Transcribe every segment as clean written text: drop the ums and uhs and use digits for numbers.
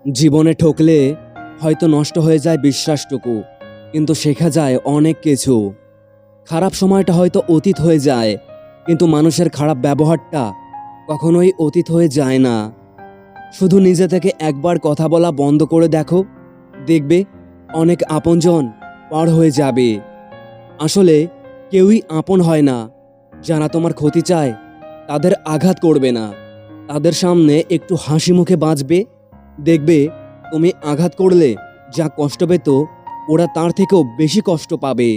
জীবনে ঠকলে হয়তো নষ্ট হয়ে যায় বিশ্বাসটুকু, কিন্তু শেখা যায় অনেক কিছু। খারাপ সময়টা হয়তো অতীত হয়ে যায়, কিন্তু মানুষের খারাপ ব্যবহারটা কখনোই অতীত হয়ে যায় না। শুধু নিজে থেকে একবার কথা বলা বন্ধ করে দেখো, দেখবে অনেক আপনজন পার হয়ে যাবে। আসলে কেউই আপন হয় না। যারা তোমার ক্ষতি চায় তাদের আঘাত করবে না, তাদের সামনে একটু হাসি মুখে বাঁচবে। দেখবে তুমি আঘাত করলে যা কষ্ট পেত, ওরা তার থেকেও বেশি কষ্ট পাবে।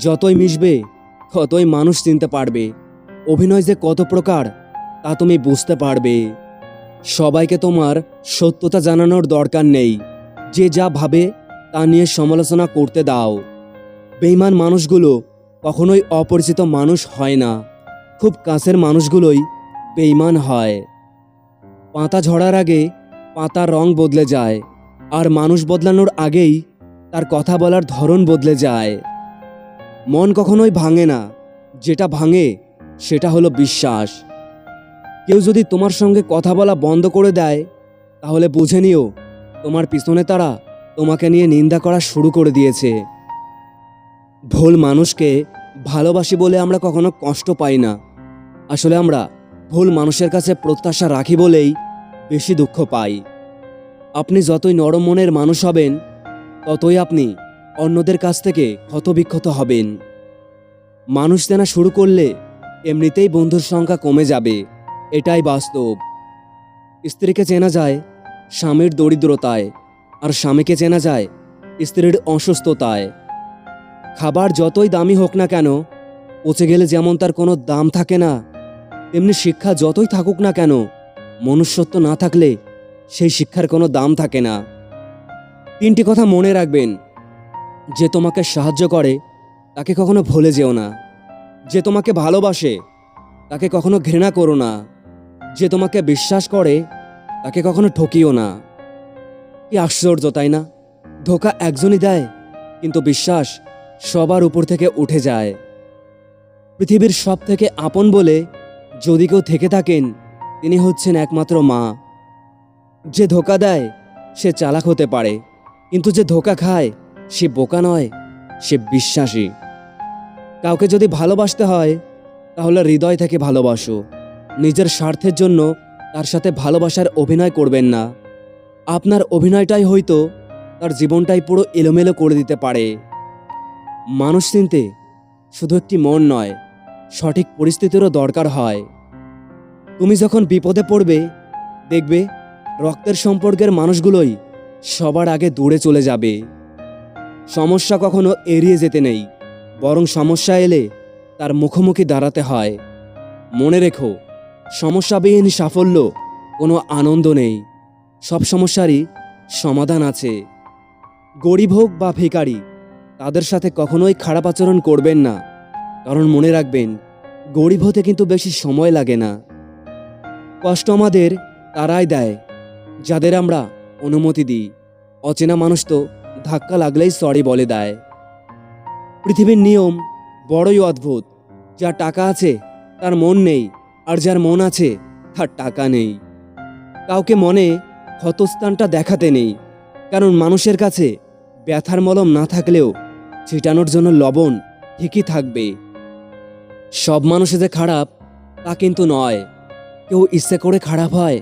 যতই মিশবে ততই মানুষ চিনতে পারবে অভিনয় যে কত প্রকার তা তুমি বুঝতে পারবে। সবাইকে তোমার সত্যতা জানানোর দরকার নেই। যে যা ভাবে তা নিয়ে সমালোচনা করতে দাও। বেঈমান মানুষগুলো কখনোই অপরিচিত মানুষ হয় না, খুব কাছের মানুষগুলোই বেঈমান হয়। পাতা ঝরার আগে পাতার রং বদলে যায়, আর মানুষ বদলানোর আগেই তার কথা বলার ধরন বদলে যায়। মন কখনোই ভাঙে না, যেটা ভাঙে সেটা হলো বিশ্বাস। কেউ যদি তোমার সঙ্গে কথা বলা বন্ধ করে দেয়, তাহলে বুঝে নিও তোমার পিছনে তারা তোমাকে নিয়ে নিন্দা করা শুরু করে দিয়েছে। ভুল মানুষকে ভালোবাসি বলে আমরা কখনো কষ্ট পাই না। আসলে আমরা ভুল মানুষের কাছে প্রত্যাশা রাখি বলেই বেশি দুঃখ পাই। আপনি যতই নরম মনের মানুষ হবেন, ততই আপনি অন্যদের কাছ থেকে ক্ষতবিক্ষত হবেন। মানুষ চেনা শুরু করলে এমনিতেই বন্ধুর সংখ্যা কমে যাবে, এটাই বাস্তব। স্ত্রীকে চেনা যায় স্বামীর দরিদ্রতায়, আর স্বামীকে চেনা যায় স্ত্রীর অসুস্থতায়। খাবার যতই দামি হোক না কেন, পচে গেলে যেমন তার কোনো দাম থাকে না, তেমনি শিক্ষা যতই থাকুক না কেন, মনুষ্যত্ব না থাকলে সেই শিক্ষার কোনো দাম থাকে না। তিনটি কথা মনে রাখবেন: যে তোমাকে সাহায্য করে তাকে কখনো ভুলে যেও না, যে তোমাকে ভালোবাসে তাকে কখনো ঘৃণা করো না, যে তোমাকে বিশ্বাস করে তাকে কখনো ঠকিও না। কি আশ্চর্য, তাই না? ধোঁকা একজনই দেয়, কিন্তু বিশ্বাস সবার উপর থেকে উঠে যায়। পৃথিবীর সব থেকে আপন বলে যদি কেউ থেকে থাকেন, তিনি হচ্ছেন একমাত্র মা। যে ধোঁকা দেয় সে চালাক হতে পারে, কিন্তু যে ধোঁকা খায় সে বোকা নয়, সে বিশ্বাসী। কাউকে যদি ভালোবাসতে হয়, তাহলে হৃদয় থেকে ভালোবাসো। নিজের স্বার্থের জন্য তার সাথে ভালোবাসার অভিনয় করবেন না। আপনার অভিনয়টাই হয়তো তার জীবনটাই পুরো এলোমেলো করে দিতে পারে। মানুষ চিনতে শুধু একটি মন নয়, সঠিক পরিস্থিতিরও দরকার হয়। তুমি যখন বিপদে পড়বে, দেখবে রক্তের সম্পর্কের মানুষগুলোই সবার আগে দূরে চলে যাবে। সমস্যা কখনো এড়িয়ে যেতে নেই, বরং সমস্যা এলে তার মুখোমুখি দাঁড়াতে হয়। মনে রেখো, সমস্যাবিহীন সাফল্য কোনো আনন্দ নেই। সব সমস্যারই সমাধান আছে। গরিব হোক বা ভিখারি, তাদের সাথে কখনোই খারাপ আচরণ করবেন না, কারণ মনে রাখবেন, গরিব হতে কিন্তু বেশি সময় লাগে না। কষ্ট আমাদের তারাই দেয় যাদের আমরা অনুমতি দিই। অচেনা মানুষ তো ধাক্কা লাগলেই সরি বলে দেয়। পৃথিবীর নিয়ম বড়ই অদ্ভুত। যার টাকা আছে তার মন নেই, আর যার মন আছে তার টাকা নেই। কাউকে মনে ক্ষতস্থানটা দেখাতে নেই, কারণ মানুষের কাছে ব্যথার মলম না থাকলেও ছিটানোর জন্য লবণ ঠিকই থাকবে। সব মানুষে যে খারাপ তা কিন্তু নয়। কেউ ইচ্ছে করে খারাপ হয়,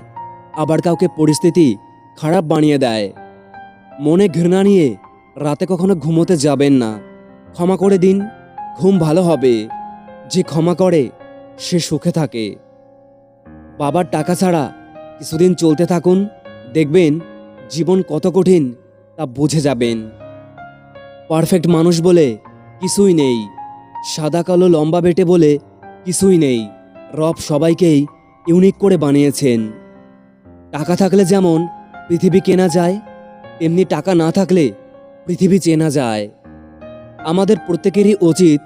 আবার কাউকে পরিস্থিতি খারাপ বানিয়ে দেয়। মনে ঘৃণা নিয়ে রাতে কখনো ঘুমোতে যাবেন না। ক্ষমা করে দিন, ঘুম ভালো হবে। যে ক্ষমা করে সে সুখে থাকে। বাবার টাকা ছাড়া কিছুদিন চলতে থাকুন, দেখবেন জীবন কত কঠিন তা বুঝে যাবেন। পারফেক্ট মানুষ বলে কিছুই নেই, সাদা কালো লম্বা বেটে বলে কিছুই নেই। রব সবাইকেই ইউনিক করে বানিয়েছেন। টাকা থাকলে যেমন পৃথিবী কেনা যায়, তেমনি টাকা না থাকলে পৃথিবী চেনা যায়। আমাদের প্রত্যেকেরই উচিত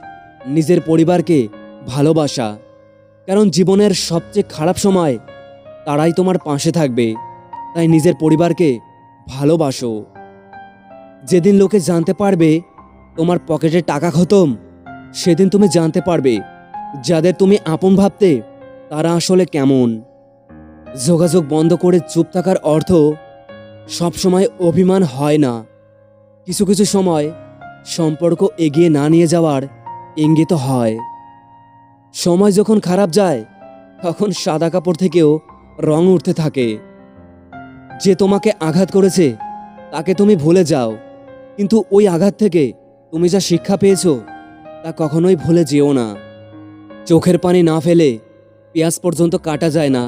নিজের পরিবারকে ভালোবাসা, কারণ জীবনের সবচেয়ে খারাপ সময় তারাই তোমার পাশে থাকবে। তাই নিজের পরিবারকে ভালোবাসো। যেদিন লোকে জানতে পারবে তোমার পকেটে টাকা খতম, সেদিন তুমি জানতে পারবে যাদের তুমি আপন ভাবতে তারা আসলে কেমন। যোগাযোগ বন্ধ করে চুপ থাকার অর্থ সব সময় অভিমান হয় না। কিছু কিছু সময় সম্পর্ক এগিয়ে না নিয়ে যাওয়ার ইঙ্গিত হয়। সময় যখন খারাপ যায় তখন সাদা কাপড় থেকেও রং উঠতে থাকে। যে তোমাকে আঘাত করেছে তাকে তুমি ভুলে যাও, কিন্তু ওই আঘাত থেকে তুমি যা শিক্ষা পেয়েছো তা কখনোই ভুলে যেও না। চোখের পানি না ফেলে পেঁয়াজ পর্যন্ত কাটা যায় না,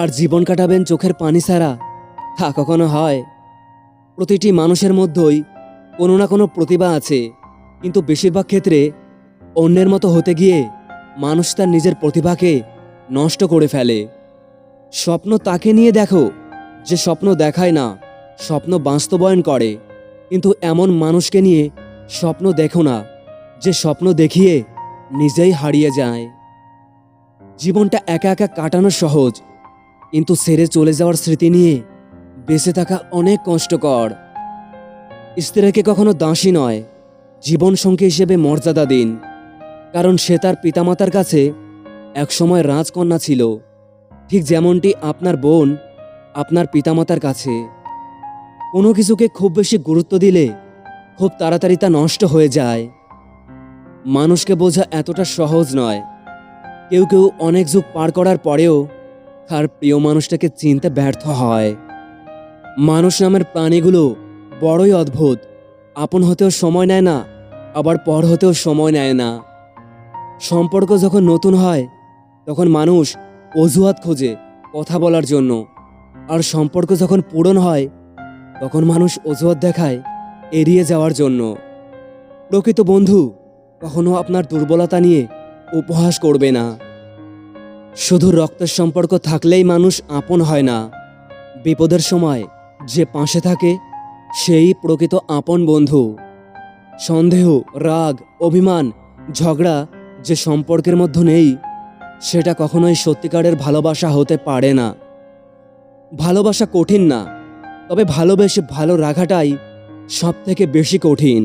আর জীবন কাটাবেন চোখের পানি ছাড়া তা কখনো হয়? প্রতিটি মানুষের মধ্যেই কোনো না কোনো প্রতিভা আছে, কিন্তু বেশিরভাগ ক্ষেত্রে অন্যের মতো হতে গিয়ে মানুষ তার নিজের প্রতিভাকে নষ্ট করে ফেলে। স্বপ্ন তাকে নিয়ে দেখো যে স্বপ্ন দেখায় না, স্বপ্ন বাস্তবায়ন করে। কিন্তু এমন মানুষকে নিয়ে স্বপ্ন দেখো না যে স্বপ্ন দেখিয়ে নিজেই হারিয়ে যায়। জীবনটা একা একা কাটানো সহজ, কিন্তু ছেড়ে চলে যাওয়ার স্মৃতি নিয়ে বেঁচে থাকা অনেক কষ্টকর। স্ত্রীকে কখনো দাসী নয়, জীবন সঙ্গী হিসেবে মর্যাদা দিন, কারণ সে তার পিতামাতার কাছে একসময় রাজকন্যা ছিল, ঠিক যেমনটি আপনার বোন আপনার পিতামাতার কাছে। কোনো কিছুকে খুব বেশি গুরুত্ব দিলে খুব তাড়াতাড়ি তা নষ্ট হয়ে যায়। মানুষকে বোঝা এতটা সহজ নয়। কেউ কেউ অনেক যুগ পার করার পরেও তার প্রিয় মানুষটাকে চিনতে ব্যর্থ হয়। মানুষ নামের প্রাণীগুলো বড়ই অদ্ভুত। আপন হতেও সময় নেয় না, আবার পর হতেও সময় নেয় না। সম্পর্ক যখন নতুন হয় তখন মানুষ অজুহাত খোঁজে কথা বলার জন্য, আর সম্পর্ক যখন পূরণ হয় তখন মানুষ অজুহাত দেখায় এড়িয়ে যাওয়ার জন্য। প্রকৃত বন্ধু কখনো আপনার দুর্বলতা নিয়ে উপহাস করবে না। শুধু রক্তের সম্পর্ক থাকলেই মানুষ আপন হয় না। বিপদের সময় যে পাশে থাকে সেই প্রকৃত আপন বন্ধু। সন্দেহ, রাগ, অভিমান, ঝগড়া যে সম্পর্কের মধ্যে নেই সেটা কখনোই সত্যিকারের ভালোবাসা হতে পারে না। ভালোবাসা কঠিন না, তবে ভালোবেসে ভালো রাখাটাই সব থেকে বেশি কঠিন।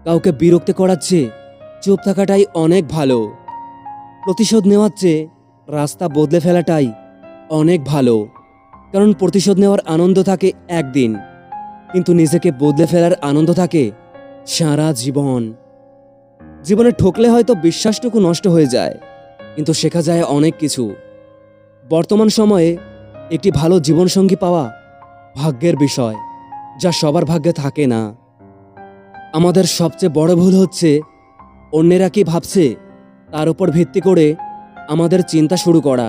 কাউকে বিরক্ত করার চেয়ে চুপ থাকাটাই অনেক ভালো। প্রতিশোধ নেওয়ার চেয়ে রাস্তা বদলে ফেলাটাই অনেক ভালো, কারণ প্রতিশোধ নেওয়ার আনন্দ থাকে একদিন, কিন্তু নিজেকে বদলে ফেলার আনন্দ থাকে সারা জীবন। জীবনে ঠকলে হয়তো বিশ্বাসটুকু নষ্ট হয়ে যায়, কিন্তু শেখা যায় অনেক কিছু। বর্তমান সময়ে একটি ভালো জীবনসঙ্গী পাওয়া ভাগ্যের বিষয়, যা সবার ভাগ্যে থাকে না। আমাদের সবচেয়ে বড় ভুল হচ্ছে অন্যেরা কি ভাবছে তার উপর ভিত্তি করে আমাদের চিন্তা শুরু করা।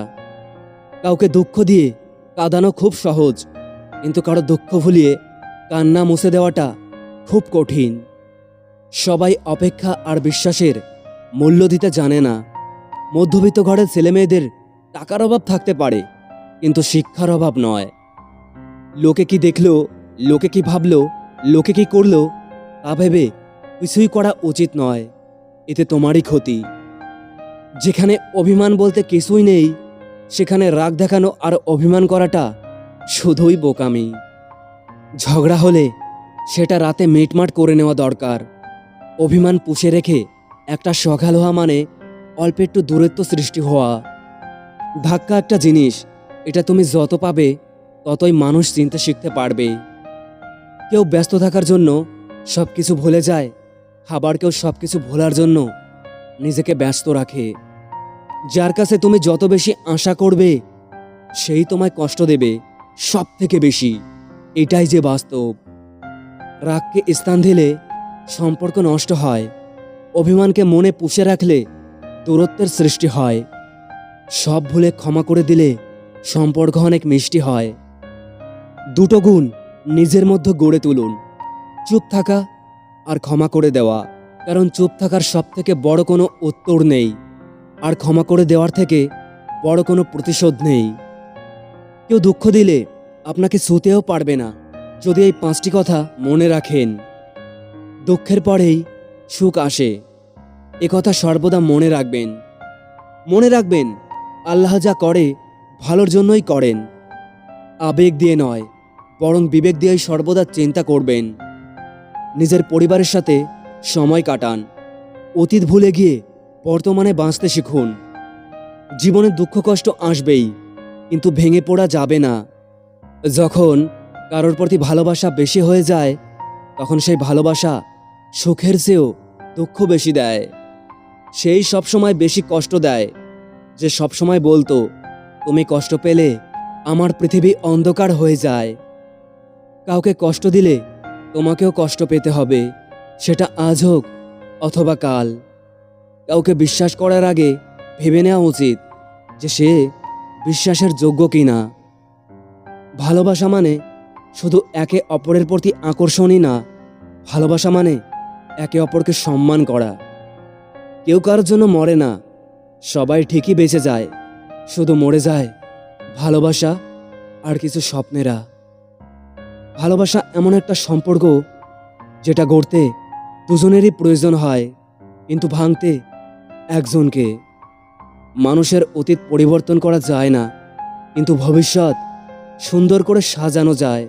কাউকে দুঃখ দিয়ে কাঁদানো খুব সহজ, কিন্তু কারো দুঃখ ভুলিয়ে কান্না মুছে দেওয়াটা খুব কঠিন। সবাই অপেক্ষা আর বিশ্বাসের মূল্য দিতে জানে না। মধ্যবিত্ত ঘরের ছেলেমেয়েদের টাকার অভাব থাকতে পারে, কিন্তু শিক্ষার অভাব নয়। লোকে কি দেখলো, লোকে কি ভাবলো, লোকে কি করলো তা ভেবে কিছুই করা উচিত নয়, এতে তোমারই ক্ষতি। যেখানে অভিমান বলতে কিছুই নেই সেখানে রাগ দেখানো আর অভিমান করাটা শুধুই বোকামি। ঝগড়া হলে সেটা রাতে মিটমাট করে নেওয়া দরকার। অভিমান পুষে রেখে একটা সকাল হওয়া মানে অল্প একটু দূরত্ব সৃষ্টি হওয়া। ধাক্কা একটা জিনিস, এটা তুমি যত পাবে ততই মানুষ চিনতে শিখতে পারবে। কেউ ব্যস্ত থাকার জন্য সব কিছু ভুলে যায়, আবার কেউ সব কিছু ভোলার জন্য নিজেকে ব্যস্ত রাখে। যার কাছে তুমি যত বেশি আশা করবে সেই তোমায় কষ্ট দেবে সব থেকে বেশি, এটাই যে বাস্তব। রাগকে স্থান দিলে সম্পর্ক নষ্ট হয়, অভিমানকে মনে পুষে রাখলে দূরত্বের সৃষ্টি হয়। সব ভুলে ক্ষমা করে দিলে সম্পর্ক অনেক মিষ্টি হয়। দুটো গুণ নিজের মধ্যে গড়ে তুলুন, চুপ থাকা আর ক্ষমা করে দেওয়া, কারণ চুপ থাকার সব থেকে বড় কোনো উত্তর নেই, আর ক্ষমা করে দেওয়ার থেকে বড় কোনো প্রতিশোধ নেই। কেউ দুঃখ দিলে আপনাকে ছুঁতেও পারবে না যদি এই 5টি কথা মনে রাখেন। দুঃখের পরেই সুখ আসে, কথা সর্বদা মনে রাখবেন। মনে রাখবেন, আল্লাহ যা করে ভালোর জন্যই করেন। আবেগ দিয়ে নয়, বরং বিবেক দিয়েই সর্বদা চিন্তা করবেন। নিজের পরিবারের সাথে সময় কাটান, অতীত ভুলে গিয়ে বর্তমানে বাঁচতে শিখুন। জীবনে দুঃখ কষ্ট আসবেই, কিন্তু ভেঙে পড়া যাবে না। যখন কারোর প্রতি ভালোবাসা বেশি হয়ে যায়, তখন সেই ভালোবাসা সুখের চেয়েও দুঃখ বেশি দেয়। সেই সবসময় বেশি কষ্ট দেয় যে সবসময় বলতো, তুমি কষ্ট পেলে আমার পৃথিবী অন্ধকার হয়ে যায়। কাউকে কষ্ট দিলে তোমাকেও কষ্ট পেতে হবে, সেটা আজ হোক অথবা কাল। কাউকে বিশ্বাস করার আগে ভেবে নেওয়া উচিত যে সে বিশ্বাসের যোগ্য কিনা। ভালোবাসা মানে শুধু একে অপরের প্রতি আকর্ষণই না, ভালোবাসা মানে একে অপরকে সম্মান করা। কেউ কারোর জন্য মরে না, সবাই ঠিকই বেঁচে যায়, শুধু মরে যায় ভালোবাসা আর কিছু স্বপ্নেরা। ভালোবাসা এমন একটা সম্পর্ক যেটা গড়তে দুজনেরই প্রয়োজন হয়, কিন্তু ভাঙতে একজনকে। মানুষের অতীত পরিবর্তন করা যায় না, কিন্তু ভবিষ্যৎ সুন্দর করে সাজানো যায়।